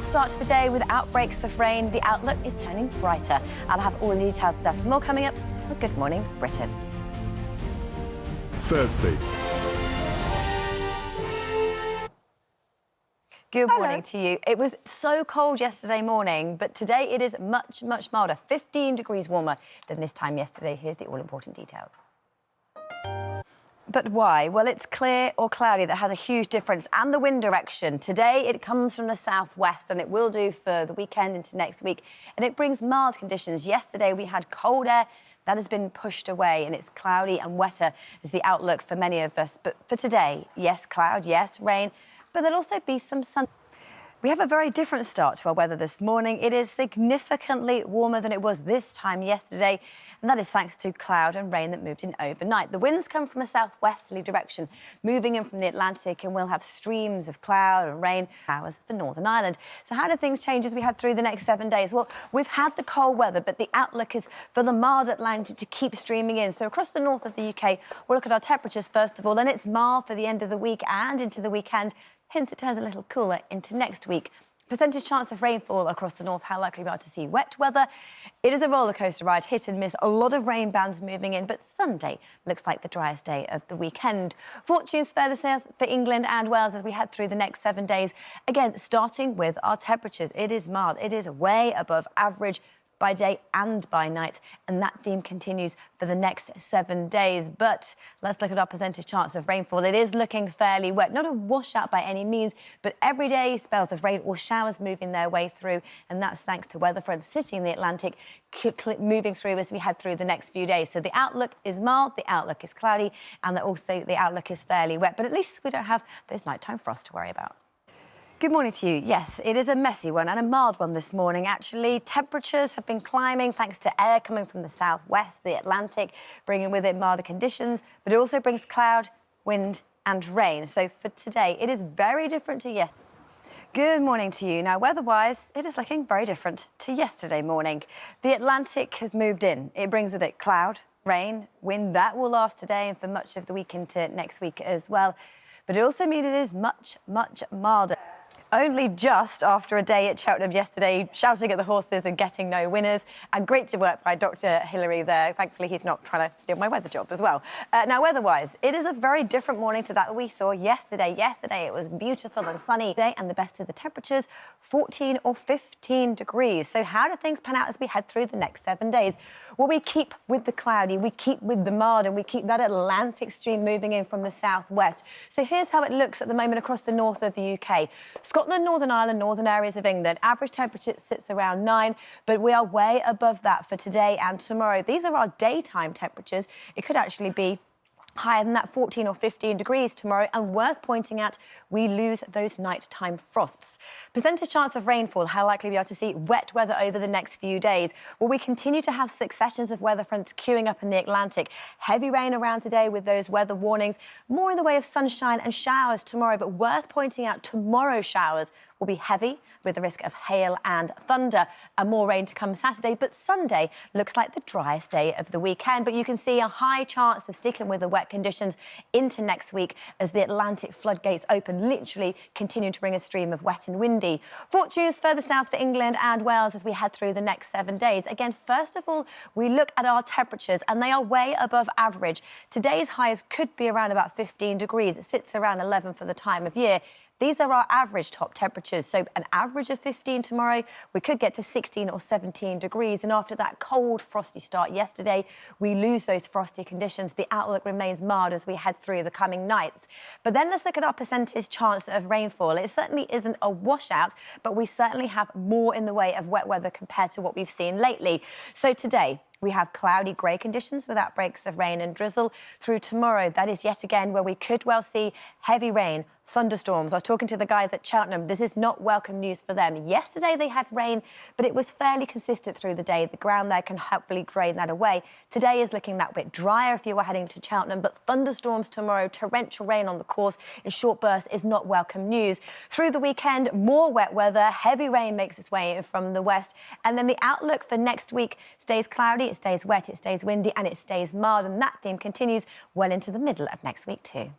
mild start to the day with outbreaks of rain. The outlook is turning brighter. I'll have all the details of that and more coming up on Good Morning Britain. Thursday. Good morning to you. It was so cold yesterday morning, but today it is much, much milder, 15 degrees warmer than this time yesterday. Here's the all-important details. But why? Well, it's clear or cloudy. That has a huge difference. And the wind direction. Today, it comes from the southwest, and it will do for the weekend into next week. And it brings mild conditions. Yesterday, we had cold air. That has been pushed away, and it's cloudy and wetter is the outlook for many of us. But for today, yes, cloud, yes, rain, but there'll also be some sun. We have a very different start to our weather this morning. It is significantly warmer than it was this time yesterday, and that is thanks to cloud and rain that moved in overnight. The winds come from a southwesterly direction, moving in from the Atlantic, and we'll have streams of cloud and rain showers for Northern Ireland. So how do things change as we head through the next 7 days? Well, we've had the cold weather, but the outlook is for the mild Atlantic to keep streaming in. So across the north of the UK, we'll look at our temperatures first of all, and it's mild for the end of the week and into the weekend. Hence, it turns a little cooler into next week. Percentage chance of rainfall across the north, how likely we are to see wet weather. It is a roller coaster ride, hit and miss, a lot of rain bands moving in, but Sunday looks like the driest day of the weekend. Fortunes further south for England and Wales as we head through the next 7 days. Again, starting with our temperatures, it is mild, it is way above average by day and by night, and that theme continues for the next 7 days. But let's look at our percentage chance of rainfall. It is looking fairly wet, not a washout by any means, but everyday spells of rain or showers moving their way through, and that's thanks to weather fronts sitting in the Atlantic moving through as we head through the next few days. So the outlook is mild, the outlook is cloudy, and also the outlook is fairly wet, but at least we don't have those nighttime frosts to worry about. Good morning to you. Yes, it is a messy one and a mild one this morning. Actually, temperatures have been climbing thanks to air coming from the southwest, the Atlantic, bringing with it milder conditions, but it also brings cloud, wind and rain. So for today, it is very different to yesterday. Good morning to you. Now, weather-wise, it is looking very different to yesterday morning. The Atlantic has moved in. It brings with it cloud, rain, wind. That will last today and for much of the week into next week as well. But it also means it is much, much milder. Only just after a day at Cheltenham yesterday, shouting at the horses and getting no winners. And great work by Dr. Hillary there. Thankfully, he's not trying to steal my weather job as well. Now, weather-wise, it is a very different morning to that we saw yesterday. Yesterday, it was beautiful and sunny today, and the best of the temperatures, 14 or 15 degrees. So how do things pan out as we head through the next 7 days? Well, we keep with the cloudy, we keep with the mild, and we keep that Atlantic stream moving in from the southwest. So here's how it looks at the moment across the north of the UK. Scotland, Northern Ireland, northern areas of England. Average temperature sits around 9, but we are way above that for today and tomorrow. These are our daytime temperatures. It could actually be higher than that, 14 or 15 degrees tomorrow, and worth pointing out, we lose those nighttime frosts. Percentage chance of rainfall, how likely we are to see wet weather over the next few days. Well, we continue to have successions of weather fronts queuing up in the Atlantic. Heavy rain around today with those weather warnings, more in the way of sunshine and showers tomorrow, but worth pointing out, tomorrow's showers will be heavy with the risk of hail and thunder, and more rain to come Saturday. But Sunday looks like the driest day of the weekend. But you can see a high chance of sticking with the wet conditions into next week as the Atlantic floodgates open, literally continuing to bring a stream of wet and windy. Fortunes further south for England and Wales as we head through the next 7 days. Again, first of all, we look at our temperatures, and they are way above average. Today's highs could be around about 15 degrees. It sits around 11 for the time of year. These are our average top temperatures, so an average of 15 tomorrow, we could get to 16 or 17 degrees. And after that cold, frosty start yesterday, we lose those frosty conditions. The outlook remains mild as we head through the coming nights. But then let's look at our percentage chance of rainfall. It certainly isn't a washout, but we certainly have more in the way of wet weather compared to what we've seen lately. So today, we have cloudy grey conditions with outbreaks of rain and drizzle. Through tomorrow, that is yet again where we could well see heavy rain, thunderstorms. I was talking to the guys at Cheltenham. This is not welcome news for them. Yesterday they had rain, but it was fairly consistent through the day. The ground there can hopefully drain that away. Today is looking that bit drier if you were heading to Cheltenham, but thunderstorms tomorrow, torrential rain on the course in short bursts is not welcome news. Through the weekend, more wet weather, heavy rain makes its way in from the west, and then the outlook for next week stays cloudy, it stays wet, it stays windy, and it stays mild, and that theme continues well into the middle of next week too.